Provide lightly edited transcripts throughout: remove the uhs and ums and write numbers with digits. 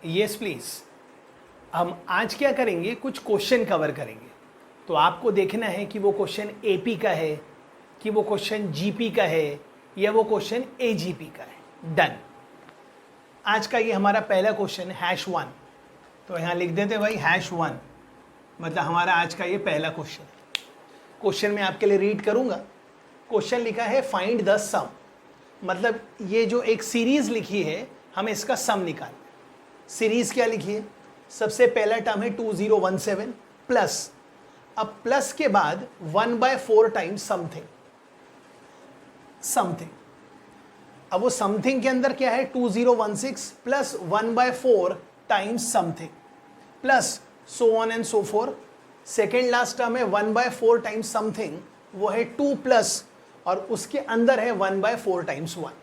Yes please. हम आज क्या करेंगे, कुछ क्वेश्चन कवर करेंगे। तो आपको देखना है कि वो क्वेश्चन एपी का है, कि वो क्वेश्चन जीपी का है, या वो क्वेश्चन एजीपी का है। डन। आज का ये हमारा पहला क्वेश्चन #1। तो यहाँ लिख देते भाई #1, मतलब हमारा आज का ये पहला क्वेश्चन। क्वेश्चन मैं आपके लिए रीड करूँगा। क्वेश्चन लिखा है फाइंड द सम, मतलब ये जो एक सीरीज लिखी है हमें इसका सम निकालना है। सीरीज क्या लिखी है, सबसे पहला टर्म है 2017 प्लस, अब प्लस के बाद 1/4 टाइम्स समथिंग। अब वो समथिंग के अंदर क्या है, 2016 plus 1/4 times something plus so on and so four. Second last term है 1/4 टाइम्स समथिंग, वो है 2 प्लस, और उसके अंदर है 1/4 टाइम्स 1।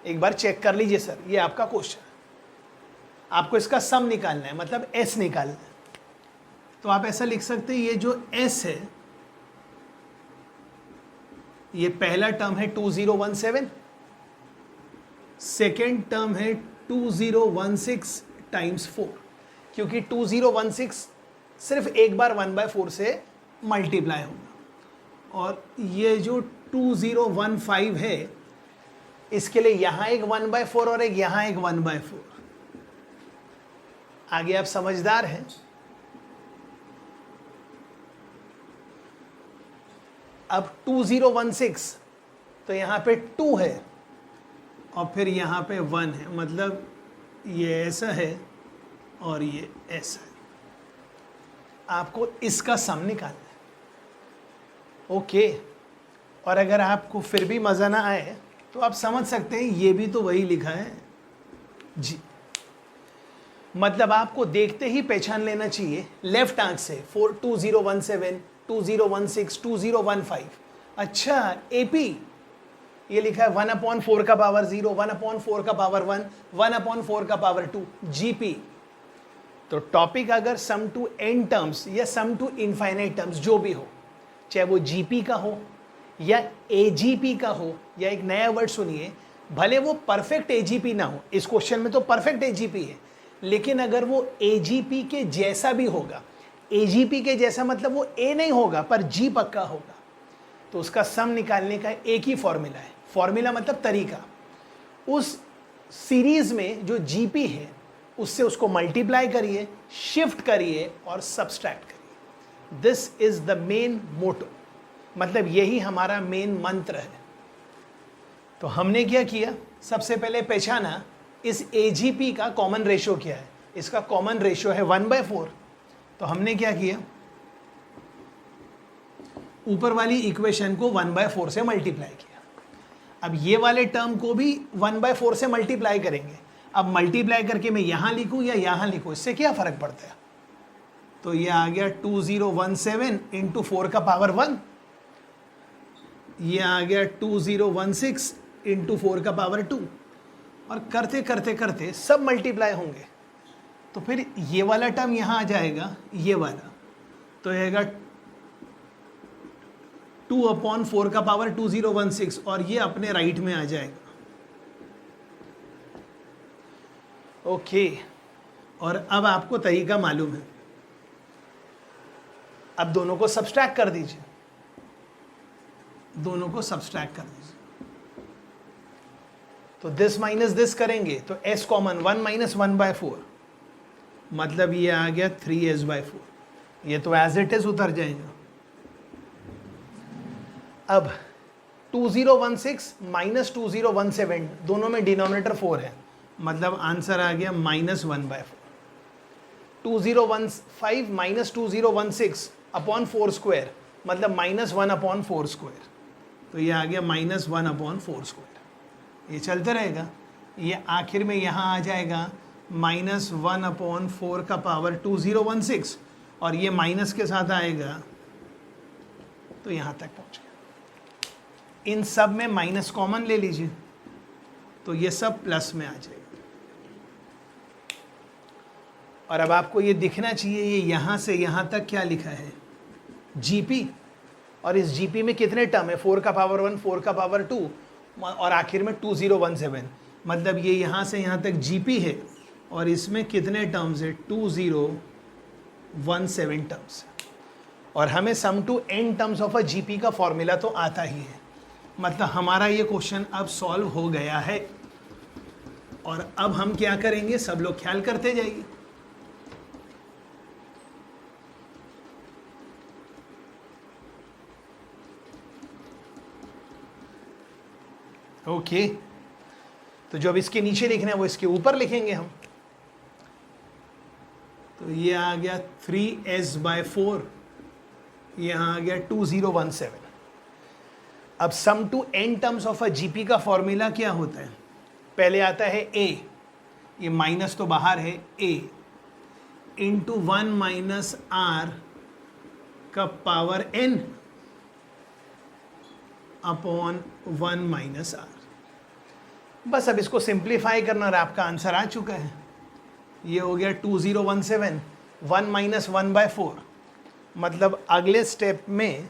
एक बार चेक कर लीजिए सर, ये आपका क्वेश्चन है, आपको इसका सम निकालना है, मतलब एस निकालना है। तो आप ऐसा लिख सकते हैं, ये जो एस है, ये पहला टर्म है 2017, सेकेंड टर्म है 2016 टाइम्स 4, क्योंकि 2016 सिर्फ एक बार 1/4 से मल्टीप्लाई होगा, और ये जो 2015 है इसके लिए यहाँ एक 1/4 और एक यहाँ एक 1/4। आगे आप समझदार हैं। अब 2016 तो यहाँ पे 2 है और फिर यहाँ पे 1 है, मतलब ये ऐसा है और ये ऐसा है। आपको इसका सम निकालना है। ओके। और अगर आपको फिर भी मज़ा ना आए तो आप समझ सकते हैं ये भी तो वही लिखा है जी, मतलब आपको देखते ही पहचान लेना चाहिए लेफ्ट आंख से 2017, 2016, 2015। अच्छा एपी ये लिखा है 1/4 का पावर 0, 1/4 का पावर 1, 1/4 का पावर 2। जीपी तो टॉपिक अगर सम टू एन टर्म्स या सम टू इनफाइनाइट टर्म्स जो भी हो, चाहे वो जीपी का हो या एजीपी का हो, या एक नया वर्ड सुनिए, भले वो परफेक्ट एजीपी ना हो, इस क्वेश्चन में तो परफेक्ट एजीपी है, लेकिन अगर वो एजीपी के जैसा भी होगा, एजीपी के जैसा मतलब वो ए नहीं होगा पर जी पक्का होगा, तो उसका सम निकालने का एक ही फॉर्मूला है। फॉर्मूला मतलब तरीका, उस सीरीज में जो जीपी है उससे उसको मल्टीप्लाई करिए, शिफ्ट करिए और सब्सट्रैक्ट करिए। This is the main motto, मतलब यही हमारा मेन मंत्र है। तो हमने क्या किया, सबसे पहले पहचाना इस एजीपी का कॉमन रेशियो क्या है। इसका कॉमन रेशियो है 1/4। तो हमने क्या किया, ऊपर वाली इक्वेशन को 1/4 से मल्टीप्लाई किया। अब ये वाले टर्म को भी 1/4 से मल्टीप्लाई करेंगे। अब मल्टीप्लाई करके मैं यहाँ लिखूँ या यहाँ लिखूँ, इससे क्या फ़र्क पड़ता है। तो ये आ गया 2017 इंटू 4 का पावर 1, ये आ गया 2016 इंटू 4 का पावर 2, और करते करते करते सब मल्टीप्लाई होंगे। तो फिर ये वाला टर्म यहाँ आ जाएगा, ये वाला तो आएगा 2/4 का पावर 2016, और ये अपने राइट में आ जाएगा। ओके। और अब आपको तरीका मालूम है, अब दोनों को सब्सट्रैक्ट कर दीजिए, दोनों को सब्सट्रैक्ट कर दीजिए। तो दिस माइनस दिस करेंगे तो s कॉमन, 1 माइनस 1/4, मतलब ये आ गया 3s/4। ये तो एज इट इज उतर जाएगा। अब 2016 माइनस 2017 दोनों में डिनोमिनेटर 4 है, मतलब आंसर आ गया -1/4। 2015 माइनस 2016 अपॉन 4 स्क्वायर, मतलब -1/4 स्क्वायर, तो ये आ गया -1/4 स्क्वायर। ये चलते रहेगा, ये आखिर में यहाँ आ जाएगा -1/4 का पावर 2016, और ये माइनस के साथ आएगा तो यहाँ तक पहुँच गया। इन सब में माइनस कॉमन ले लीजिए तो ये सब प्लस में आ जाएगा। और अब आपको ये दिखना चाहिए, ये यहाँ से यहाँ तक क्या लिखा है, जीपी, और इस जीपी में कितने टर्म है, 4 का पावर 1, 4 का पावर 2, और आखिर में 2017, मतलब ये यहाँ से यहाँ तक जीपी है और इसमें कितने टर्म्स है, 2017 टर्म्स। और हमें sum to n terms of a GP का फॉर्मूला तो आता ही है, मतलब हमारा ये क्वेश्चन अब सॉल्व हो गया है। और अब हम क्या करेंगे, सब लोग ख्याल करते जाइए। ओके तो जो अब इसके नीचे लिखना है वो इसके ऊपर लिखेंगे हम। तो ये आ गया 3s/4, यहाँ आ गया 2017। अब sum to n terms of a GP का फॉर्मूला क्या होता है, पहले आता है a, ये माइनस तो बाहर है, a इंटू 1 माइनस r का power n upon 1 minus r। बस अब इसको सिंप्लीफाई करना और आपका आंसर आ चुका है। ये हो गया 2017, 1 माइनस 1/4, मतलब अगले स्टेप में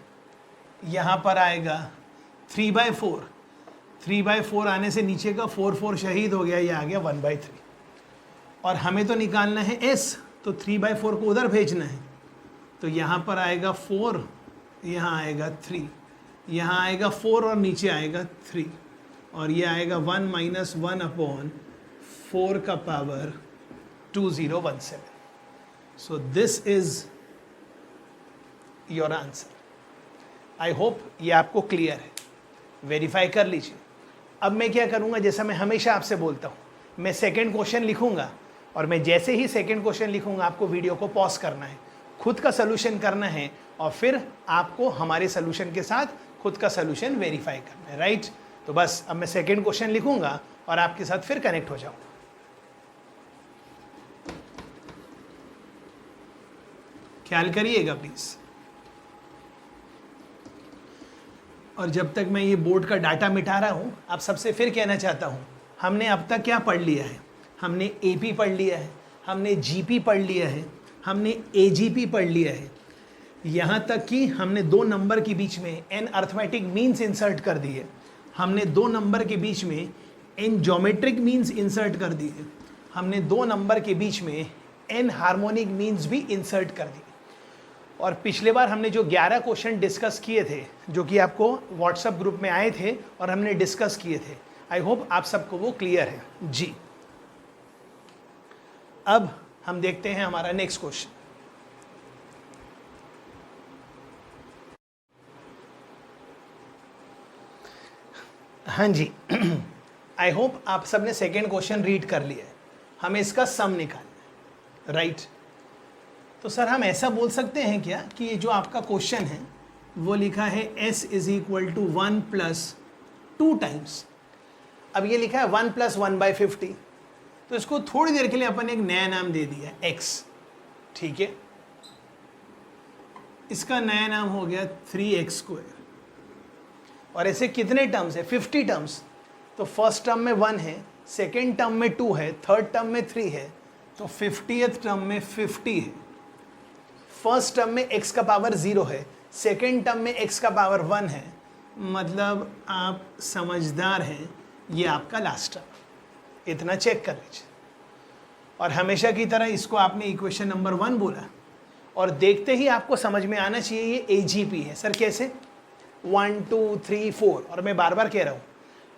यहाँ पर आएगा 3/4। 3/4 आने से नीचे का 4 शहीद हो गया, ये आ गया 1/3। और हमें तो निकालना है s, तो 3/4 को उधर भेजना है। तो यहाँ पर आएगा 4, यहाँ आएगा 3, यहाँ आएगा 4 और नीचे आएगा 3, और ये आएगा 1 माइनस 1 अपॉन 4 का power 2017। So this is your answer. I hope ये आपको क्लियर है, वेरीफाई कर लीजिए। अब मैं क्या करूँगा, जैसा मैं हमेशा आपसे बोलता हूँ, मैं सेकंड क्वेश्चन लिखूँगा और मैं जैसे ही सेकंड क्वेश्चन लिखूँगा आपको वीडियो को पॉज करना है, खुद का सलूशन करना है, और फिर आपको हमारे सलूशन के साथ खुद का सलूशन वेरीफाई करना है, राइट। तो बस अब मैं सेकंड क्वेश्चन लिखूँगा और आपके साथ फिर कनेक्ट हो जाऊँगा। ख्याल करिएगा प्लीज़। और जब तक मैं ये बोर्ड का डाटा मिटा रहा हूँ, आप सबसे फिर कहना चाहता हूँ, हमने अब तक क्या पढ़ लिया है, हमने एपी पढ़ लिया है, हमने जीपी पढ़ लिया है, हमने एजीपी पढ़ लिया है, यहाँ तक कि हमने 2 नंबर के बीच में n अर्थमेटिक मीन्स इंसर्ट कर दिए, हमने 2 नंबर के बीच में n ज्योमेट्रिक मीन्स इंसर्ट कर दिए, हमने 2 नंबर के बीच में n हार्मोनिक मीन्स भी इंसर्ट कर दिए। और पिछले बार हमने जो 11 क्वेश्चन डिस्कस किए थे, जो कि आपको व्हाट्सएप ग्रुप में आए थे और हमने डिस्कस किए थे, आई होप आप सबको वो क्लियर है जी। अब हम देखते हैं हमारा नेक्स्ट क्वेश्चन। हाँ जी, आई होप आप सबने सेकेंड क्वेश्चन रीड कर लिया है। हमें इसका सम निकालना है, राइट। तो सर हम ऐसा बोल सकते हैं क्या कि ये जो आपका क्वेश्चन है वो लिखा है s is equal to 1 plus 2 times. अब ये लिखा है 1 प्लस 1/50, तो इसको थोड़ी देर के लिए अपन एक नया नाम दे दिया x, ठीक है। इसका नया नाम हो गया 3x²। और ऐसे कितने टर्म्स है, 50 टर्म्स। तो फर्स्ट टर्म में 1 है, सेकेंड टर्म में 2 है, थर्ड टर्म में 3 है, तो 50th टर्म में 50 है। फर्स्ट टर्म में x का पावर 0 है, सेकेंड टर्म में x का पावर 1 है, मतलब आप समझदार हैं, ये आपका लास्ट टर्म। इतना चेक कर लीजिए। और हमेशा की तरह इसको आपने इक्वेशन नंबर 1 बोला, और देखते ही आपको समझ में आना चाहिए ये AGP है। सर कैसे, 1 2 3 4, और मैं बार बार कह रहा हूँ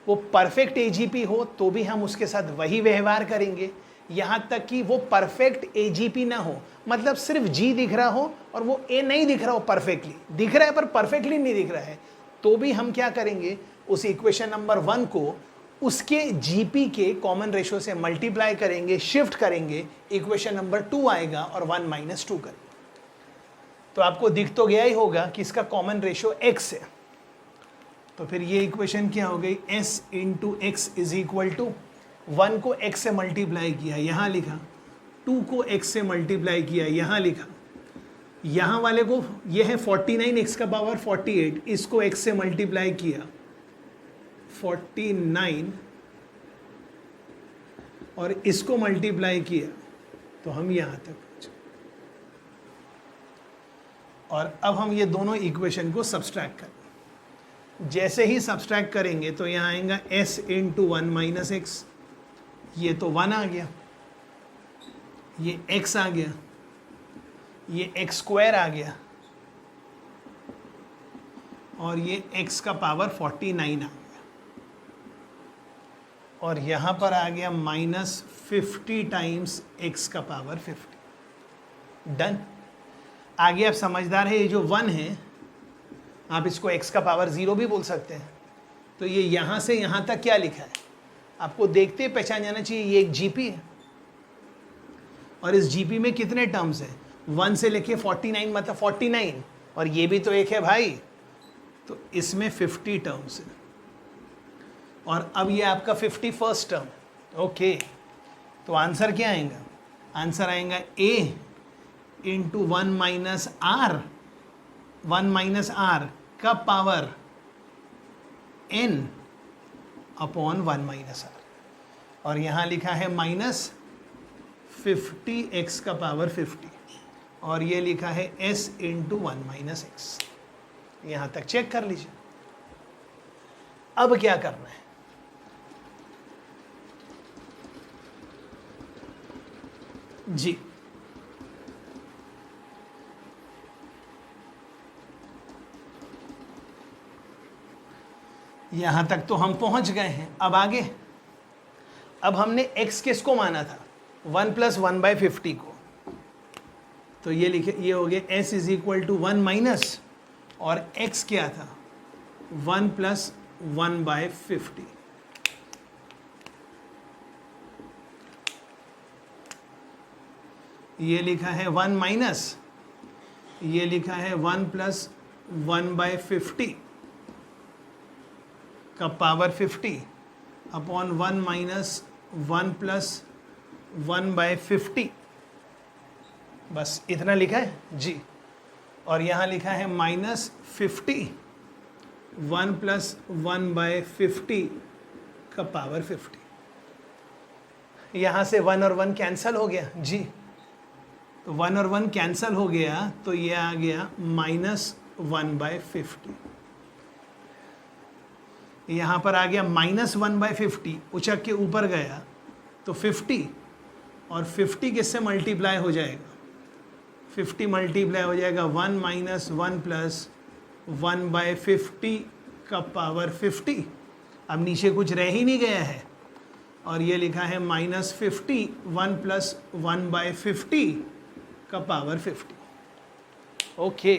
वो परफेक्ट AGP हो तो भी हम उसके साथ वही व्यवहार करेंगे, यहाँ तक कि वो परफेक्ट AGP ना हो, मतलब सिर्फ G दिख रहा हो और वो A नहीं दिख रहा हो, परफेक्टली दिख रहा है पर परफेक्टली नहीं दिख रहा है, तो भी हम क्या करेंगे, उस इक्वेशन नंबर 1 को उसके GP के कॉमन रेशो से मल्टीप्लाई करेंगे, शिफ्ट करेंगे, इक्वेशन नंबर 2 आएगा और 1 माइनस 2 करेंगे। तो आपको दिख तो गया ही होगा कि इसका कॉमन रेशो x है। तो फिर ये इक्वेशन क्या हो गई, s into x is equal to 1 को x से मल्टीप्लाई किया, यहाँ लिखा, 2 को x से मल्टीप्लाई किया, यहाँ लिखा, यहाँ वाले को ये है 49 x का पावर 48, इसको x से मल्टीप्लाई किया 49 और इसको मल्टीप्लाई किया, तो हम यहाँ तक पहुँचे। और अब हम ये दोनों इक्वेशन को सब्सट्रैक्ट करें। जैसे ही सब्सट्रैक्ट करेंगे तो यहाँ आएगा s इंटू 1 माइनस एक्स, ये तो 1 आ गया, ये x आ गया, ये x स्क्वायर आ गया, और ये x का पावर 49 आ गया, और यहाँ पर आ गया -50 टाइम्स x का पावर 50। डन। आगे आप समझदार है, ये जो 1 है आप इसको x का पावर 0 भी बोल सकते हैं। तो ये यहाँ से यहाँ तक क्या लिखा है आपको देखते ही पहचान जाना चाहिए, ये एक जीपी है, और इस जीपी में कितने टर्म्स हैं, 1 से लेके 49 मतलब 49, और ये भी तो एक है भाई, तो इसमें 50 टर्म्स हैं। और अब ये आपका 51st टर्म। ओके, तो आंसर क्या आएगा, आंसर आएगा a into 1 minus R, 1 minus are का power n upon 1 minus R, और यहाँ लिखा है -50x का पावर 50, और ये लिखा है s इंटू 1 माइनस एक्स। यहाँ तक चेक कर लीजिए। अब क्या करना है, जी यहां तक तो हम पहुंच गए हैं। अब आगे, अब हमने x किसको माना था, 1 + 1/50 को, तो ये लिखे, ये हो गया s is equal to 1 minus, और x क्या था 1 + 1/50। ये लिखा है 1 माइनस, ये लिखा है 1 + 1/50 का पावर 50 अपॉन 1 माइनस 1 + 1/50, बस इतना लिखा है जी। और यहाँ लिखा है -50 1 + 1/50 का पावर 50। यहाँ से 1 और 1 कैंसल हो गया जी, तो 1 और 1 कैंसल हो गया, तो ये आ गया -1/50। यहाँ पर आ गया -1/50, उचक के ऊपर गया तो 50, और 50 किससे मल्टीप्लाई हो जाएगा, 50 मल्टीप्लाई हो जाएगा 1 माइनस 1 + 1/50 का पावर 50। अब नीचे कुछ रह ही नहीं गया है, और ये लिखा है -50 1 + 1/50 का पावर 50। ओके,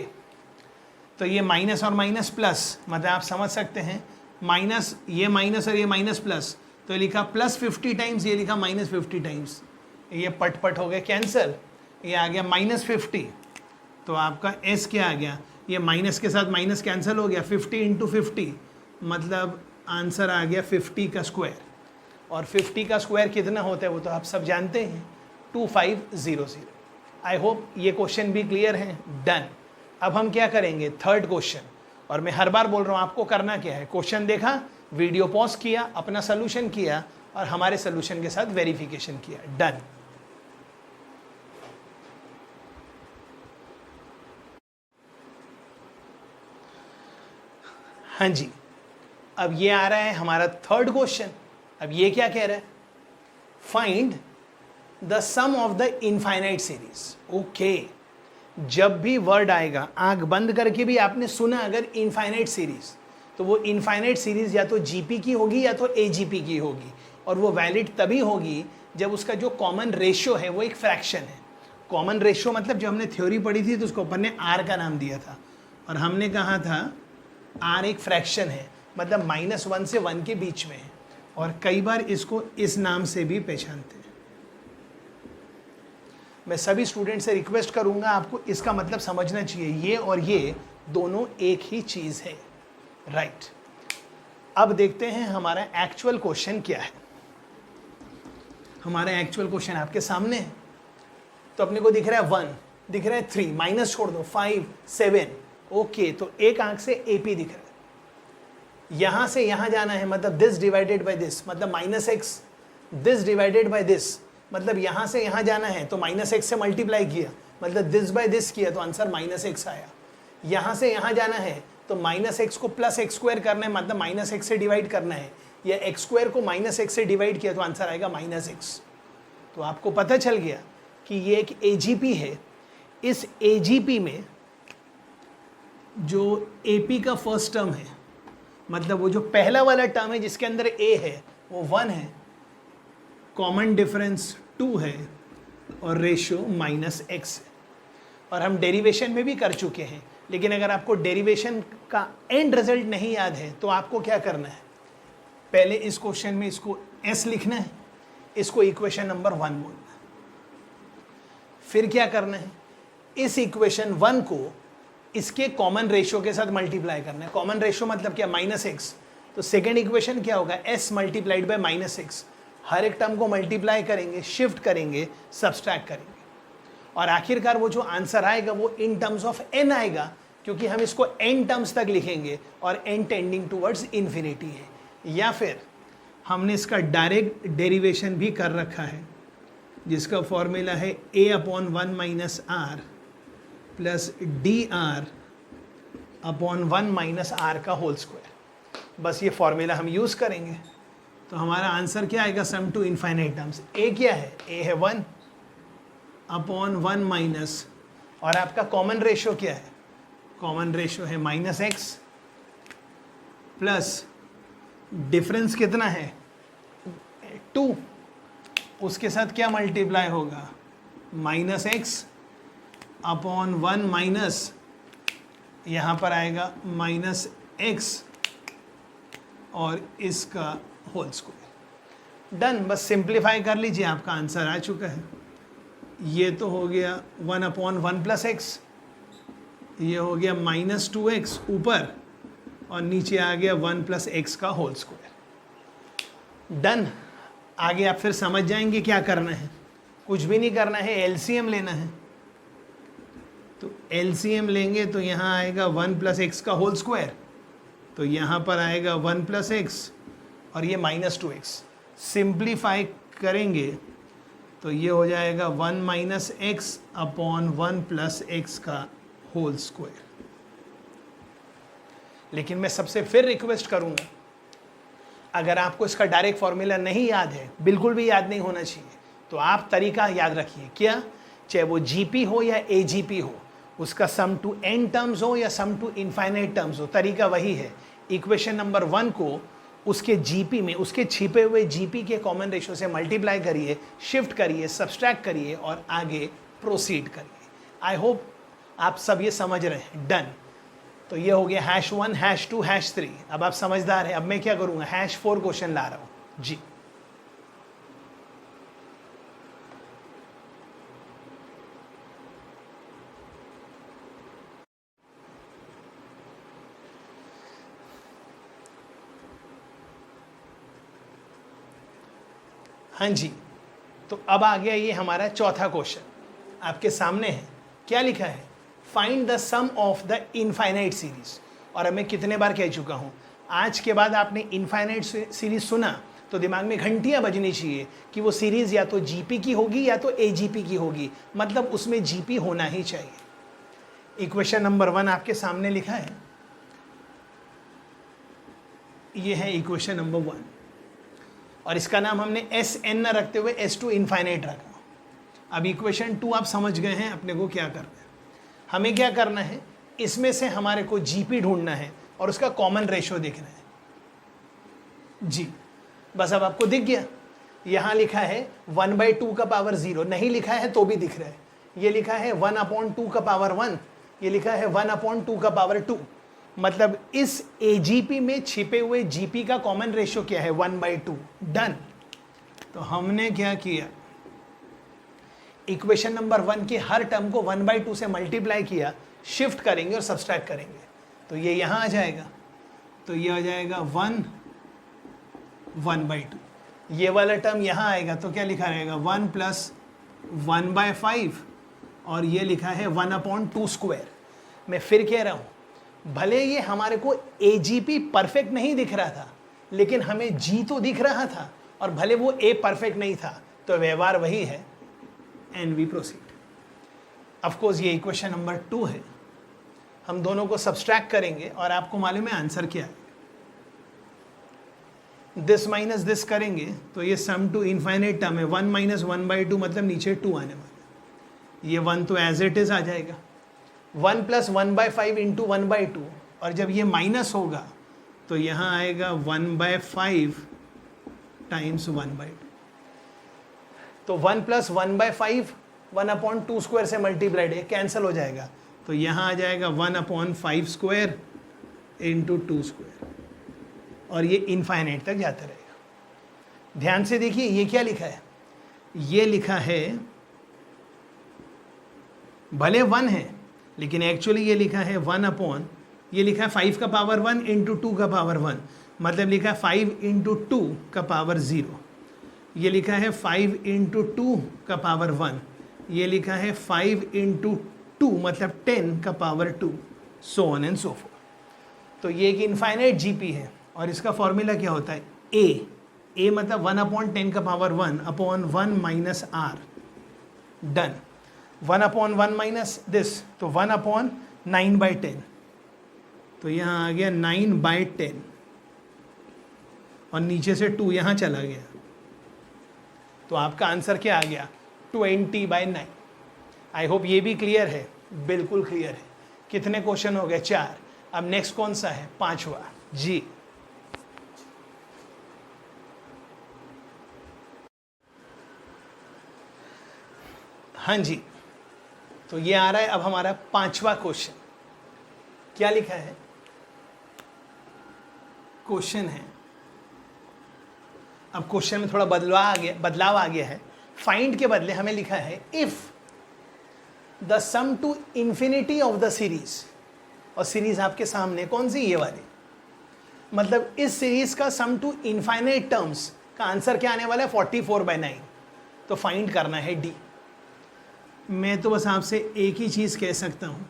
तो ये माइनस और माइनस प्लस, मतलब आप समझ सकते हैं, माइनस, ये माइनस और ये माइनस प्लस, तो ये लिखा +50 टाइम्स, ये लिखा -50 टाइम्स, ये पट हो गए कैंसिल, ये आ गया -50। तो आपका s क्या आ गया, ये माइनस के साथ माइनस कैंसिल हो गया, 50 × 50, मतलब आंसर आ गया 50 का स्क्वायर। और 50 का स्क्वायर कितना होता है वो तो आप सब जानते हैं, 2500। आई होप ये क्वेश्चन भी क्लियर है। डन। अब हम क्या करेंगे, थर्ड क्वेश्चन, और मैं हर बार बोल रहा हूँ आपको करना क्या है, क्वेश्चन देखा, वीडियो पॉज किया, अपना सोल्यूशन किया, और हमारे सोल्यूशन के साथ वेरिफिकेशन किया। डन। हाँ जी, अब ये आ रहा है हमारा थर्ड क्वेश्चन। अब ये क्या कह रहा है, find the sum of the infinite series. Okay, जब भी वर्ड आएगा, आंख बंद करके भी आपने सुना अगर इनफाइनाइट सीरीज, तो वो इनफाइनाइट सीरीज या तो जीपी की होगी या तो एजीपी की होगी, और वो वैलिड तभी होगी जब उसका जो कॉमन रेशियो है वो एक फ्रैक्शन है। कॉमन रेशियो मतलब जो हमने थ्योरी पढ़ी थी तो उसको अपन ने आर का नाम दिया था, और हमने कहा था आर एक फ्रैक्शन है, मतलब -1 से 1 के बीच में है, और कई बार इसको इस नाम से भी पहचानते हैं। मैं सभी स्टूडेंट से रिक्वेस्ट करूंगा, आपको इसका मतलब समझना चाहिए, ये और ये दोनों एक ही चीज़ है। राइट। अब देखते हैं हमारा एक्चुअल क्वेश्चन क्या है। हमारा एक्चुअल क्वेश्चन आपके सामने है। तो अपने को दिख रहा है 1, दिख रहा है 3, माइनस छोड़ दो 5, 7। ओके, तो एक आंख से AP दिख रहा है, यहाँ से यहाँ जाना है, मतलब दिस डिवाइडेड बाय दिस, मतलब -x, this divided by this, मतलब यहाँ से यहाँ जाना है तो -x से मल्टीप्लाई किया, मतलब दिस बाय दिस किया तो आंसर -x आया। यहाँ से यहाँ जाना है तो -x को +x² करना है, मतलब -x से डिवाइड करना है, या x² को -x से डिवाइड किया तो आंसर आएगा -x। तो आपको पता चल गया कि ये एक AGP है, इस AGP में जो AP का फर्स्ट टर्म है, मतलब वो जो पहला वाला टर्म है जिसके अंदर A है वो 1 है, कॉमन डिफरेंस 2 है और रेशियो -x है। और हम डेरिवेशन में भी कर चुके हैं, लेकिन अगर आपको डेरिवेशन का एंड रिजल्ट नहीं याद है तो आपको क्या करना है, पहले इस क्वेश्चन में इसको s लिखना है, इसको इक्वेशन नंबर 1 बोलना है। फिर क्या करना है, इस इक्वेशन 1 को इसके कॉमन रेशियो के साथ मल्टीप्लाई करना है। कॉमन रेशियो मतलब क्या, -x। तो सेकेंड इक्वेशन क्या होगा, s मल्टीप्लाइड बाय -x। हर एक टर्म को मल्टीप्लाई करेंगे, शिफ्ट करेंगे, सब्सट्रैक्ट करेंगे, और आखिरकार वो जो आंसर आएगा वो इन टर्म्स ऑफ n आएगा, क्योंकि हम इसको n टर्म्स तक लिखेंगे और n टेंडिंग टूवर्ड्स इन्फिनिटी है। या फिर हमने इसका डायरेक्ट डेरिवेशन भी कर रखा है, जिसका फॉर्मूला है a/1 - r plus dr/1 - r का होल स्क्वायर। बस ये फॉर्मूला हम यूज़ करेंगे तो हमारा आंसर क्या आएगा, सम टू इनफाइनाइट टर्म्स। a क्या है, a है 1/1 माइनस, और आपका कॉमन रेशियो क्या है, कॉमन रेशियो है -x प्लस डिफरेंस कितना है 2, उसके साथ क्या मल्टीप्लाई होगा, -x/1 माइनस, यहाँ पर आएगा -x और इसका होल स्क्वायर। डन, बस सिंप्लीफाई कर लीजिए, आपका आंसर आ चुका है। ये तो हो गया 1/1 प्लस x, ये हो गया -2x ऊपर, और नीचे आ गया 1 प्लस x का होल स्क्वायर। डन। आगे आप फिर समझ जाएंगे क्या करना है, कुछ भी नहीं करना है, एलसीएम लेना है। तो एलसीएम लेंगे तो यहाँ आएगा 1 प्लस x का होल स्क्वायर, तो यहाँ पर आएगा 1 प्लस x और ये -2x। सिंप्लीफाई करेंगे तो ये हो जाएगा 1 minus x upon 1 plus x का होल स्क्वायर। लेकिन मैं सबसे फिर रिक्वेस्ट करूंगा, अगर आपको इसका डायरेक्ट फॉर्मूला नहीं याद है, बिल्कुल भी याद नहीं होना चाहिए, तो आप तरीका याद रखिए। क्या, चाहे वो जीपी हो या एजीपी हो, उसका सम टू n टर्म्स हो या सम टू इनफाइनाइट टर्म्स हो, तरीका वही है। इक्वेशन नंबर 1 को उसके जीपी में, उसके छिपे हुए जीपी के कॉमन रेशियो से मल्टीप्लाई करिए, शिफ्ट करिए, सब्सट्रैक्ट करिए और आगे प्रोसीड करिए। आई होप आप सब ये समझ रहे हैं। डन। तो ये हो गया #1, #2, #3। अब आप समझदार हैं। अब मैं क्या करूँगा, #4 क्वेश्चन ला रहा हूँ जी। हाँ जी, तो अब आ गया ये हमारा चौथा क्वेश्चन, आपके सामने है। क्या लिखा है, find the sum of the infinite series. और अब मैं कितने बार कह चुका हूँ, आज के बाद आपने इनफाइनाइट सीरीज सुना तो दिमाग में घंटियाँ बजनी चाहिए कि वो सीरीज या तो जीपी की होगी या तो एजीपी की होगी, मतलब उसमें जीपी होना ही चाहिए। इक्वेशन नंबर 1 आपके सामने लिखा है, ये है इक्वेशन नंबर 1, और इसका नाम हमने Sn न रखते हुए S2 इनफाइनाइट रखा। अब इक्वेशन 2 आप समझ गए हैं अपने को क्या करना है। हमें क्या करना है, इसमें से हमारे को जीपी ढूंढना है और उसका कॉमन रेशियो देखना है जी। बस अब आपको दिख गया, यहाँ लिखा है 1/2 का पावर 0, नहीं लिखा है तो भी दिख रहा है। ये लिखा है 1/2 का पावर 1, ये लिखा है 1/2 का पावर 2। मतलब इस एजीपी में छिपे हुए जीपी का कॉमन रेशियो क्या है, 1/2। डन। तो हमने क्या किया, इक्वेशन नंबर 1 के हर टर्म को 1/2 से मल्टीप्लाई किया, शिफ्ट करेंगे और सब्सट्रैक्ट करेंगे, तो ये यहाँ आ जाएगा। तो ये आ जाएगा 1/2। ये वाला टर्म यहाँ आएगा तो क्या लिखा रहेगा, 1 + 1/5, और ये लिखा है 1/2 स्क्वायर। मैं फिर कह रहा हूँ, भले ये हमारे को एजीपी परफेक्ट नहीं दिख रहा था, लेकिन हमें जी तो दिख रहा था, और भले वो ए परफेक्ट नहीं था, तो व्यवहार वही है। And we proceed. ऑफकोर्स ये इक्वेशन नंबर 2 है, हम दोनों को सब्सट्रैक्ट करेंगे और आपको मालूम है आंसर क्या है। दिस माइनस दिस करेंगे तो ये सम टू इनफाइनाइट टर्म है, 1 - 1/2 मतलब नीचे 2 आने वाला। ये 1 तो एज इट इज आ जाएगा, 1 प्लस 1/5 इंटू 1/2, और जब ये माइनस होगा तो यहाँ आएगा 1/5 टाइम्स 1/2। तो 1 प्लस 1/5 1/2 स्क्वायर से मल्टीप्लाइड है, कैंसिल हो जाएगा, तो यहाँ आ जाएगा 1/5 स्क्वायर इंटू 2 स्क्वायर, और ये इनफाइनाइट तक जाता रहेगा। ध्यान से देखिए ये क्या लिखा है, ये लिखा है, भले 1 है लेकिन एक्चुअली ये लिखा है 1 ये लिखा है 5 का पावर 1 इंटू 2 का पावर 1, मतलब लिखा है 5 इंटू 2 का पावर 0, ये लिखा है 5 इंटू 2 का पावर 1, ये लिखा है 5 इंटू 2 मतलब 10 का power 2, so on and so fourth. तो ये एक इनफाइनाइट जीपी है, और इसका फॉर्मूला क्या होता है, ए मतलब 1/10 का power 1 upon 1 minus r, done. 1/1 minus this, तो 1/9/10, तो यहाँ आ गया 9/10, और नीचे से 2 यहाँ चला गया, तो आपका आंसर क्या आ गया, 20/9। आई होप ये भी क्लियर है, बिल्कुल क्लियर है। कितने क्वेश्चन हो गए, 4। अब नेक्स्ट कौन सा है, 5वां जी। हाँ जी, तो ये आ रहा है अब हमारा 5वां क्वेश्चन। क्या लिखा है, क्वेश्चन है, अब क्वेश्चन में थोड़ा बदलाव आ गया है। फाइंड के बदले हमें लिखा है if the sum to infinity of the series, और सीरीज आपके सामने कौन सी, ये वाली, मतलब इस सीरीज का सम टू इनफाइनाइट टर्म्स का आंसर क्या आने वाला है, 44/9। तो फाइंड करना है डी। मैं तो बस आपसे एक ही चीज कह सकता हूं,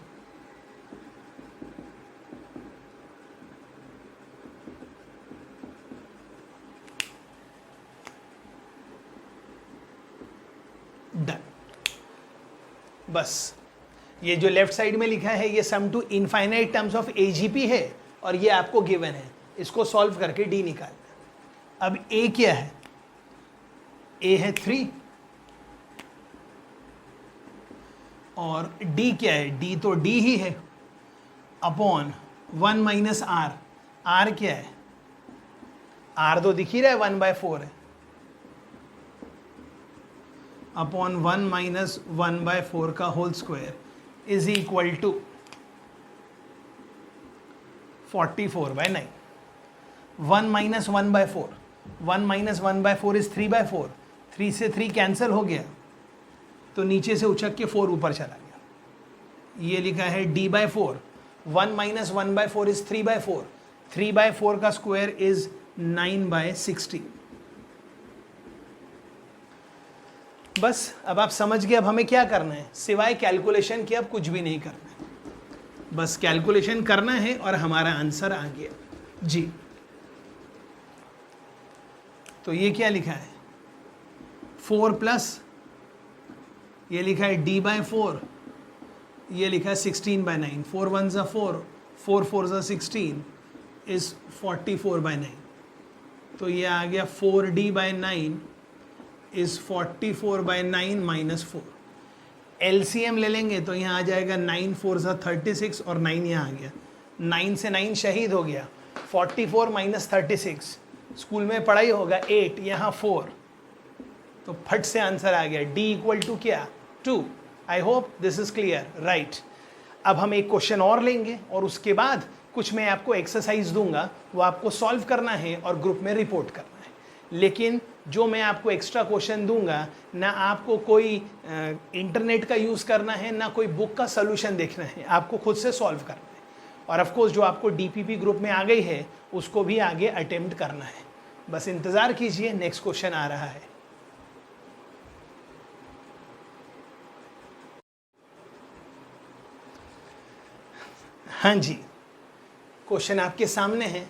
डन। बस ये जो लेफ्ट साइड में लिखा है ये sum to infinite terms of a GP है, और ये आपको गिवन है, इसको सॉल्व करके डी निकालना। अब ए क्या है, ए है 3, और डी क्या है, डी तो डी ही है, अपॉन 1 माइनस आर, आर क्या है, आर तो दिख ही रहा है 1/4 है, अपॉन 1 माइनस 1/4 का whole square is equal to 44/9। 1 minus 1/4, 1 minus 1/4 is 3/4, 3 से 3 कैंसिल हो गया, तो नीचे से उछक के 4 ऊपर चला गया। ये लिखा है d/4, 1 माइनस 1/4 इज 3/4, 3/4 का स्क्वायर इज 9/16। बस अब आप समझ गए, अब हमें क्या करना है, सिवाय कैलकुलेशन के अब कुछ भी नहीं करना है, बस कैलकुलेशन करना है और हमारा आंसर आ गया जी। तो ये क्या लिखा है, 4 प्लस ये लिखा है d/4, ये लिखा है 16/9, 4 1 ज़ा 4, 4 4 ज़ा 16 इज 44/9, तो ये आ गया 4d/9 इज 44/9 माइनस 4। एलसीएम ले लेंगे तो यहाँ आ जाएगा 9 4 ज़ा 36, और 9 यहाँ आ गया, 9 से 9 शहीद हो गया, 44 माइनस 36, स्कूल में पढ़ाई होगा 8, यहाँ 4, तो फट से आंसर आ गया d इक्वल टू क्या, 2। आई hope this is clear, right. अब हम एक क्वेश्चन और लेंगे, और उसके बाद कुछ मैं आपको एक्सरसाइज दूंगा, वो आपको सॉल्व करना है और ग्रुप में रिपोर्ट करना है। लेकिन जो मैं आपको एक्स्ट्रा क्वेश्चन दूंगा, ना आपको कोई इंटरनेट का यूज़ करना है, ना कोई बुक का सोल्यूशन देखना है, आपको खुद से सॉल्व करना है। और ऑफ कोर्स जो आपको डीपीपी ग्रुप में आ गई है उसको भी आगे अटेम्प्ट करना है। बस इंतज़ार कीजिए, नेक्स्ट क्वेश्चन आ रहा है। हाँ जी, क्वेश्चन आपके सामने है,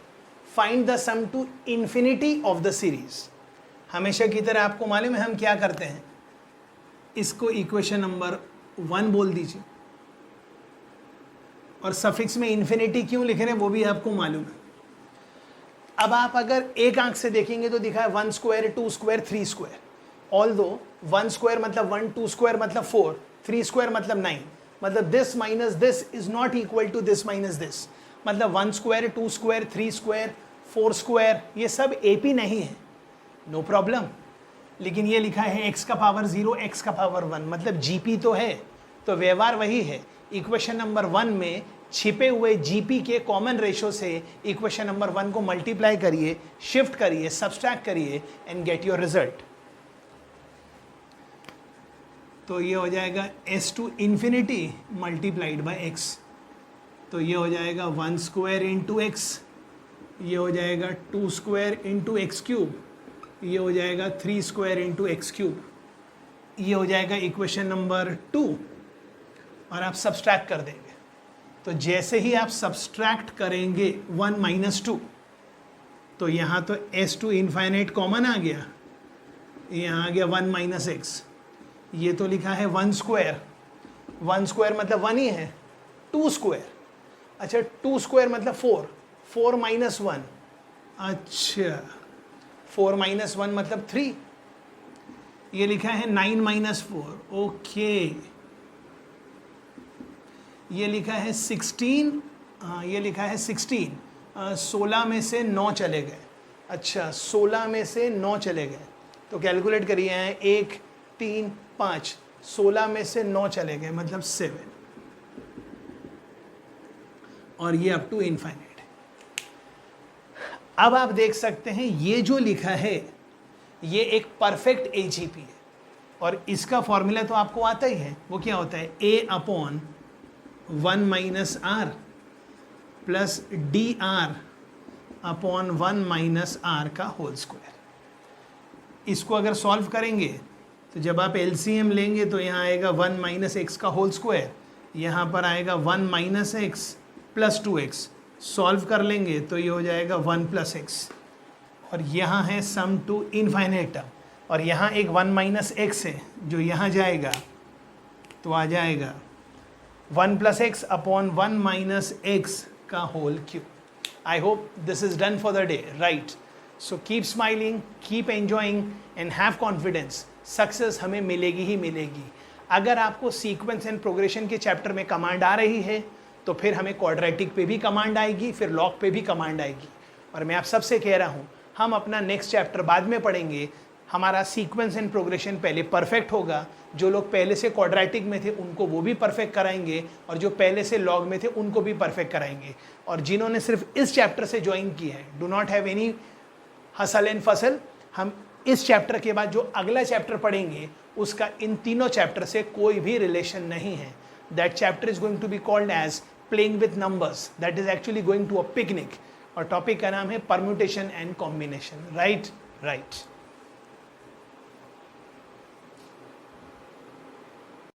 find the sum to infinity of the series. हमेशा की तरह आपको मालूम है हम क्या करते हैं, इसको इक्वेशन नंबर 1 बोल दीजिए, और सफिक्स में इन्फिनिटी क्यों लिख रहे हैं वो भी आपको मालूम है। अब आप अगर एक आंख से देखेंगे तो दिखा है 1 स्क्वायर 2 स्क्वायर 3 स्क्वायर, ऑल दो 1 स्क्वायर मतलब 1, 2 स्क्वायर मतलब 4, 3 स्क्वायर मतलब 9, मतलब this minus this is not equal to this minus this, मतलब 1 स्क्वायर, 2 स्क्वायर, 3 स्क्वायर, 4 स्क्वायर ये सब एपी नहीं है, नो प्रॉब्लम। लेकिन ये लिखा है x का पावर 0, x का पावर 1, मतलब जीपी तो है, तो व्यवहार वही है। इक्वेशन नंबर 1 में छिपे हुए जीपी के कॉमन रेशो से इक्वेशन नंबर 1 को मल्टीप्लाई करिए, शिफ्ट करिए, सब्सट्रैक्ट करिए एंड गेट योर रिजल्ट। तो ये हो जाएगा s to infinity multiplied by x, तो ये हो जाएगा 1 स्क्वायर इंटू एक्स, ये हो जाएगा 2 स्क्वायर इंटू एक्स क्यूब, ये हो जाएगा 3 स्क्वायर इंटू एक्स क्यूब, ये हो जाएगा इक्वेशन नंबर 2, और आप सब्सट्रैक्ट कर देंगे। तो जैसे ही आप सब्सट्रैक्ट करेंगे 1 माइनस 2, तो यहाँ तो s टू इन्फाइनाइट कॉमन आ गया, यहाँ आ गया 1 माइनस एक्स, ये तो लिखा है 1 स्क्वायर, 1 स्क्वायर मतलब 1 ही है, 2 स्क्वायर, अच्छा 2 स्क्वायर मतलब 4, 4 माइनस 1, अच्छा 4 माइनस 1 मतलब 3, ये लिखा है 9 माइनस 4, ओके, ये लिखा है 16, ये लिखा है 16, 16 में से 9 चले गए, अच्छा 16 में से 9 चले गए, तो कैलकुलेट करिए हैं 1, 3, 5, 16 में से 9 चले गए मतलब 7, और ये अप टू इनफाइनाइट। अब आप देख सकते हैं ये जो लिखा है ये एक परफेक्ट एजीपी है, और इसका फॉर्मूला तो आपको आता ही है, वो क्या होता है a upon 1 minus r plus d r upon 1 minus are का होल स्क्वायर। इसको अगर सॉल्व करेंगे तो जब आप एलसीएम लेंगे तो यहाँ आएगा 1 माइनस एक्स का होल स्क्वायर, यहाँ पर आएगा 1 minus x plus 2x, solve कर लेंगे तो ये हो जाएगा 1 प्लस एक्स, और यहाँ है सम टू इनफाइनाइट टर्म, और यहाँ एक 1 माइनस एक्स है जो यहाँ जाएगा, तो आ जाएगा 1 plus X upon 1 minus X का whole cube. I hope this is done for the day, right? So keep smiling, keep enjoying and have confidence, success हमें मिलेगी ही मिलेगी। अगर आपको सीक्वेंस एंड प्रोग्रेशन के चैप्टर में कमांड आ रही है तो फिर हमें क्वाड्रेटिक पे भी कमांड आएगी, फिर लॉग पे भी कमांड आएगी, और मैं आप सबसे कह रहा हूँ हम अपना नेक्स्ट चैप्टर बाद में पढ़ेंगे। हमारा सीक्वेंस एंड प्रोग्रेशन पहले परफेक्ट होगा, जो लोग पहले से क्वाड्रेटिक में थे उनको वो भी परफेक्ट कराएंगे, और जो पहले से लॉग में थे उनको भी परफेक्ट कराएंगे। और जिन्होंने सिर्फ इस चैप्टर से ज्वाइन की है, do not have any hustle and फसल, हम इस चैप्टर के बाद जो अगला चैप्टर पढ़ेंगे उसका इन तीनों चैप्टर से कोई भी रिलेशन नहीं है। That chapter is going to be called as playing with numbers, that is actually going to a picnic, और टॉपिक का नाम है परम्यूटेशन एंड कॉम्बिनेशन, राइट?